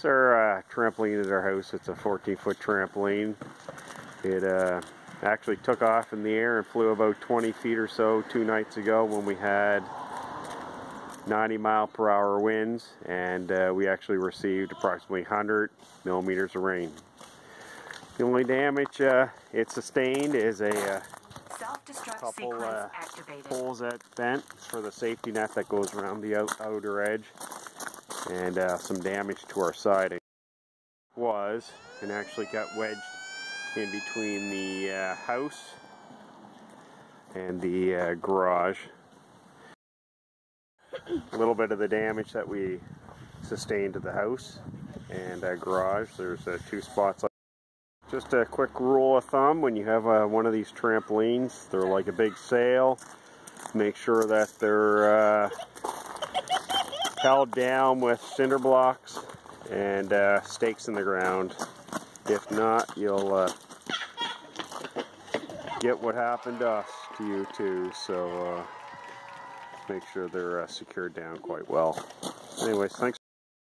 That's our trampoline at our house. It's a 14-foot trampoline. It actually took off in the air and flew about 20 feet or so 2 nights ago when we had 90-mile-per-hour winds, and we actually received approximately 100 millimeters of rain. The only damage it sustained is a couple holes that bent for the safety net that goes around the outer edge, and some damage to our siding. And actually got wedged in between the house and the garage. A little bit of the damage that we sustained to the house and garage. There's 2 spots. Just a quick rule of thumb: when you have one of these trampolines, they're like a big sail. Make sure that they're held down with cinder blocks and stakes in the ground. If not, you'll get what happened to us, to you too. So make sure they're secured down quite well. Anyways, thanks.